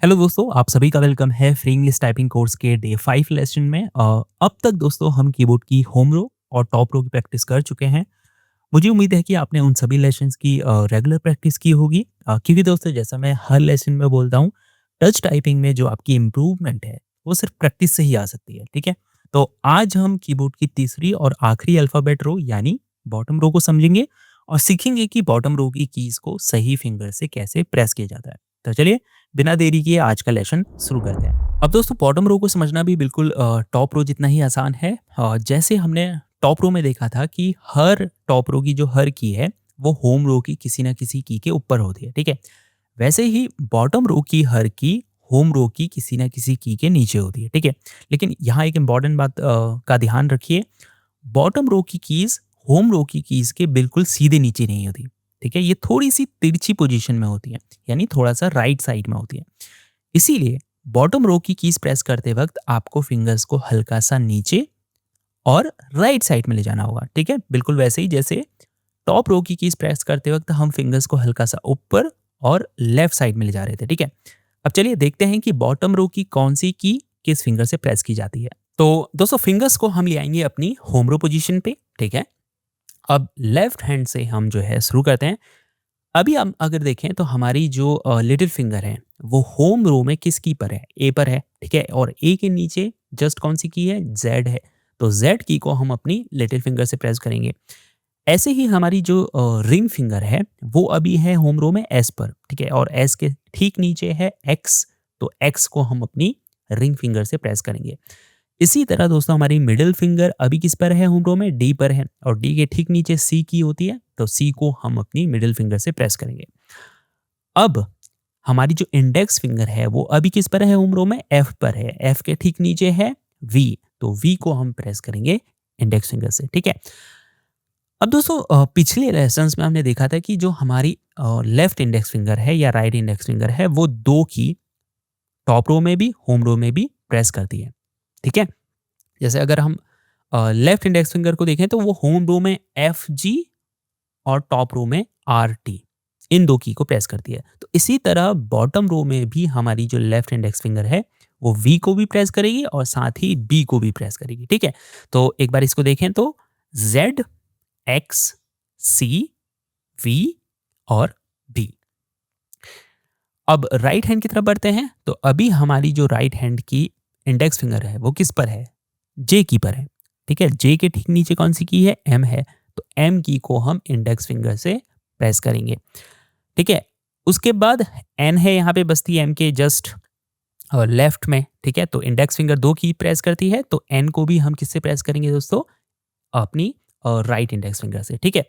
Hello दोस्तों, आप सभी का वेलकम है फ्री इंग्लिश टाइपिंग कोर्स के डे 5 लेसन में। अब तक दोस्तों हम कीबोर्ड की होम रो और टॉप रो की प्रैक्टिस कर चुके हैं। मुझे उम्मीद है कि आपने उन सभी लेसन्स की रेगुलर प्रैक्टिस की होगी, क्योंकि दोस्तों जैसा मैं हर लेसन में बोलता हूँ, टच टाइपिंग में जो आपकी इम्प्रूवमेंट है वो सिर्फ प्रैक्टिस से ही आ सकती है। ठीक है, तो आज हम कीबोर्ड की तीसरी और आखिरी अल्फ़ाबेट रो यानी बॉटम रो को समझेंगे और सीखेंगे कि बॉटम रो की कीज़ को सही फिंगर से कैसे प्रेस किया जाता है। तो चलिए बिना देरी किए आज का लेसन शुरू करते हैं। अब दोस्तों बॉटम रो को समझना भी बिल्कुल टॉप रो जितना ही आसान है। जैसे हमने टॉप रो में देखा था कि हर टॉप रो की जो हर की है वो होम रो की किसी ना किसी की के ऊपर होती है। ठीक है, वैसे ही बॉटम रो की हर की होम रो की किसी ना किसी की के नीचे होती है। ठीक है, लेकिन यहाँ एक इम्पॉर्टेंट बात का ध्यान रखिए। बॉटम रो की कीज होम रो की कीज के बिल्कुल सीधे नीचे नहीं होती। ठीक है, ये थोड़ी सी तिरछी पोजीशन में होती है, यानी थोड़ा सा राइट साइड में होती है। इसीलिए बॉटम रो की कीज प्रेस करते वक्त आपको फिंगर्स को हल्का सा नीचे और राइट साइड में ले जाना होगा। ठीक है, बिल्कुल वैसे ही जैसे टॉप रो की कीज प्रेस करते वक्त हम फिंगर्स को हल्का सा ऊपर और लेफ्ट साइड में ले जा रहे थे। ठीक है, अब चलिए देखते हैं कि बॉटम रो की कौन सी की किस फिंगर से प्रेस की जाती है। तो दोस्तों फिंगर्स को हम ले आएंगे अपनी होम रो पोजीशन पे। ठीक है, अब लेफ्ट हैंड से हम जो है शुरू करते हैं। अभी हम अगर देखें तो हमारी जो लिटिल फिंगर है वो होम रो में किस की पर है, ए पर है। ठीक है, और ए के नीचे जस्ट कौन सी की है, जेड है। तो जेड की को हम अपनी लिटिल फिंगर से प्रेस करेंगे। ऐसे ही हमारी जो रिंग फिंगर है वो अभी है होम रो में एस पर। ठीक है, और एस के ठीक नीचे है एक्स। तो एक्स को हम अपनी रिंग फिंगर से प्रेस करेंगे। इसी तरह दोस्तों हमारी मिडिल फिंगर अभी किस पर है होम रो में, डी पर है, और डी के ठीक नीचे सी की होती है। तो सी को हम अपनी मिडिल फिंगर से प्रेस करेंगे। अब हमारी जो इंडेक्स फिंगर है वो अभी किस पर है होम रो में, एफ पर है। एफ के ठीक नीचे है वी। तो वी को हम प्रेस करेंगे इंडेक्स फिंगर से। ठीक है, अब दोस्तों पिछले लेसन्स में हमने देखा था कि जो हमारी लेफ्ट इंडेक्स फिंगर है या राइट इंडेक्स फिंगर है वो दो की टॉप रो में भी होम रो में भी प्रेस करती है। ठीक है, जैसे अगर हम लेफ्ट इंडेक्स फिंगर को देखें तो वो होम रो में एफ जी और टॉप रो में आर टी, इन दो की को प्रेस करती है। तो इसी तरह बॉटम रो में भी हमारी जो लेफ्ट इंडेक्स फिंगर है वो वी को भी प्रेस करेगी और साथ ही बी को भी प्रेस करेगी। ठीक है, तो एक बार इसको देखें तो जेड, एक्स, सी, वी और डी। अब राइट हैंड की तरफ बढ़ते हैं। तो अभी हमारी जो राइट हैंड की इंडेक्स फिंगर है वो किस पर है, जे की पर है। ठीक है, जे के ठीक नीचे कौन सी की है, एम है। तो एम की को हम इंडेक्स फिंगर से प्रेस करेंगे। ठीक है, उसके बाद एन है, यहाँ पे बसती है एम के जस्ट लेफ्ट में। ठीक है, तो इंडेक्स फिंगर दो की प्रेस करती है, तो एन को भी हम किससे प्रेस करेंगे दोस्तों, अपनी राइट इंडेक्स फिंगर से। ठीक है,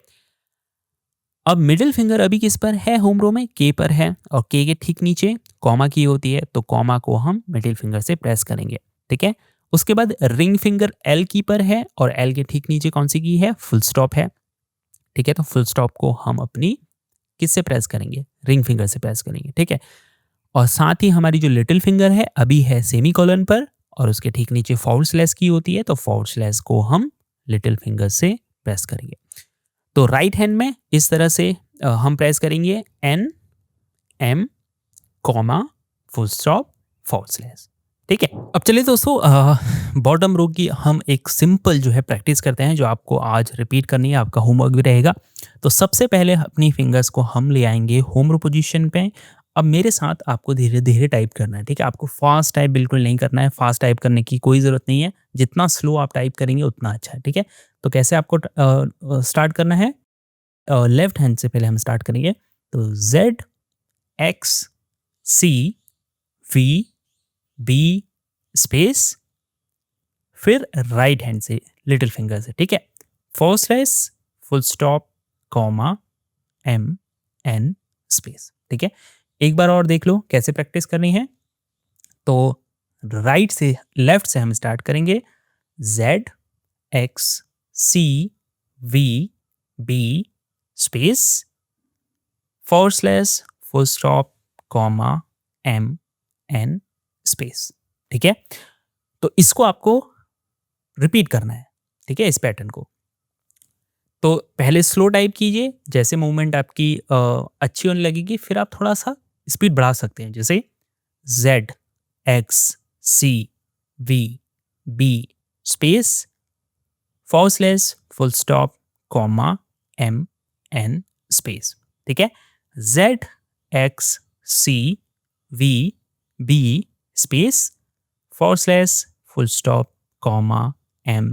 अब मिडिल फिंगर अभी किस पर है होम रो में, के पर है, और के के ठीक नीचे कॉमा की होती है। तो कॉमा को हम मिडिल फिंगर से प्रेस करेंगे। ठीक है, उसके बाद रिंग फिंगर एल की पर है और एल के ठीक नीचे कौन सी की है, फुल स्टॉप है। ठीक है, तो फुल स्टॉप को हम अपनी किससे प्रेस करेंगे, रिंग फिंगर से प्रेस करेंगे। ठीक है, और साथ ही हमारी जो लिटिल फिंगर है अभी है सेमी कॉलन पर और उसके ठीक नीचे फॉरवर्ड स्लैश की होती है। तो फॉरवर्ड स्लैश को हम लिटिल फिंगर से प्रेस करेंगे। तो राइट हैंड में इस तरह से हम प्रेस करेंगे N, M, comma, full stop, forward slash. ठीक है, अब चलिए दोस्तों बॉटम रो की हम एक सिंपल जो है प्रैक्टिस करते हैं जो आपको आज रिपीट करनी है, आपका होमवर्क भी रहेगा। तो सबसे पहले अपनी फिंगर्स को हम ले आएंगे होम रो पोजीशन पे। अब मेरे साथ आपको धीरे धीरे टाइप करना है। ठीक है, आपको फास्ट टाइप बिल्कुल नहीं करना है, फास्ट टाइप करने की कोई ज़रूरत नहीं है। जितना स्लो आप टाइप करेंगे उतना अच्छा है। ठीक है, तो कैसे आपको स्टार्ट करना है, लेफ्ट हैंड से पहले हम स्टार्ट करेंगे। तो Z, X, C, V, B, space, फिर राइट हैंड से लिटिल फिंगर से। ठीक है, forward slash, full stop, comma, M, N, space. ठीक है, एक बार और देख लो कैसे प्रैक्टिस करनी है। तो राइट से लेफ्ट से हम स्टार्ट करेंगे, Z, X, C, V, B, space, forward slash, full stop, comma, M, N, space. ठीक है, तो इसको आपको रिपीट करना है। ठीक है, इस पैटर्न को। तो पहले स्लो टाइप कीजिए, जैसे मूवमेंट आपकी अच्छी होने लगेगी फिर आप थोड़ा सा स्पीड बढ़ा सकते हैं। जैसे Z X C V B space forward slash full stop comma M N space. ठीक है, Z X C V B space forward slash full stop comma M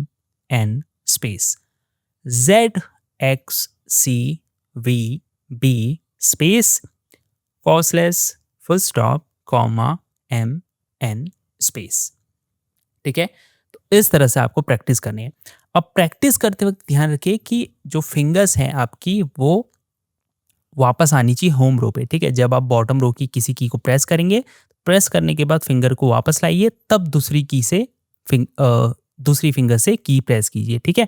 N space. Z X C V B space forward slash full stop comma M N space. ठीक है, तो इस तरह से आपको practice करनी है। अब प्रैक्टिस करते वक्त ध्यान रखिए कि जो फिंगर्स हैं आपकी वो वापस आनी चाहिए होम रो पे। ठीक है, जब आप बॉटम रो की किसी की को प्रेस करेंगे, प्रेस करने के बाद फिंगर को वापस लाइए, तब दूसरी फिंगर से की प्रेस कीजिए। ठीक है,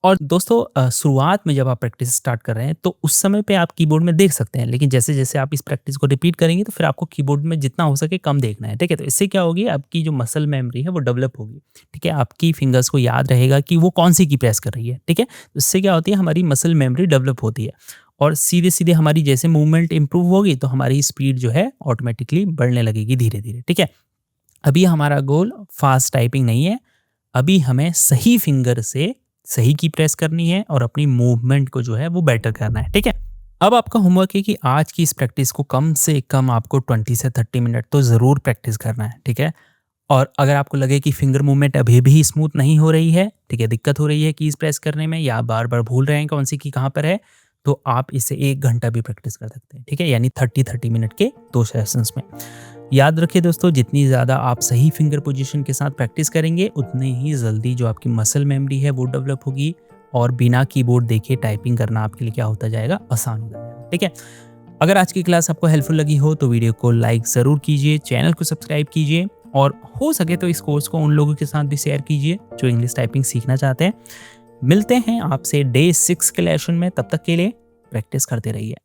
और दोस्तों शुरुआत में जब आप प्रैक्टिस स्टार्ट कर रहे हैं तो उस समय पे आप कीबोर्ड में देख सकते हैं, लेकिन जैसे जैसे आप इस प्रैक्टिस को रिपीट करेंगे तो फिर आपको कीबोर्ड में जितना हो सके कम देखना है। ठीक है, तो इससे क्या होगी, आपकी जो मसल मेमोरी है वो डेवलप होगी। ठीक है, आपकी फिंगर्स को याद रहेगा कि वो कौन सी की प्रेस कर रही है। ठीक है, तो इससे क्या होती है, हमारी मसल मेमोरी डेवलप होती है और सीधे सीधे हमारी जैसे मूवमेंट इंप्रूव होगी तो हमारी स्पीड जो है ऑटोमेटिकली बढ़ने लगेगी धीरे धीरे। ठीक है, अभी हमारा गोल फास्ट टाइपिंग नहीं है, अभी हमें सही फिंगर से सही की प्रेस करनी है और अपनी मूवमेंट को जो है वो बेटर करना है। ठीक है, अब आपका होमवर्क है कि आज की इस प्रैक्टिस को कम से कम आपको 20 से 30 मिनट तो ज़रूर प्रैक्टिस करना है। ठीक है, और अगर आपको लगे कि फिंगर मूवमेंट अभी भी स्मूथ नहीं हो रही है, ठीक है, दिक्कत हो रही है कीज प्रेस करने में या बार बार भूल रहे हैं कौन सी की कहाँ पर है, तो आप इसे 1 घंटा भी प्रैक्टिस कर सकते हैं। ठीक है, यानी 30 मिनट के 2 सेशंस में। याद रखिए दोस्तों, जितनी ज़्यादा आप सही फिंगर पोजीशन के साथ प्रैक्टिस करेंगे उतनी ही जल्दी जो आपकी मसल मेमोरी है वो डेवलप होगी और बिना कीबोर्ड देखे टाइपिंग करना आपके लिए क्या होता जाएगा, आसान हो जाएगा। ठीक है, अगर आज की क्लास आपको हेल्पफुल लगी हो तो वीडियो को लाइक ज़रूर कीजिए, चैनल को सब्सक्राइब कीजिए और हो सके तो इस कोर्स को उन लोगों के साथ भी शेयर कीजिए जो इंग्लिश टाइपिंग सीखना चाहते हैं। मिलते हैं आपसे डे 6 के लेसन में, तब तक के लिए प्रैक्टिस करते रहिए।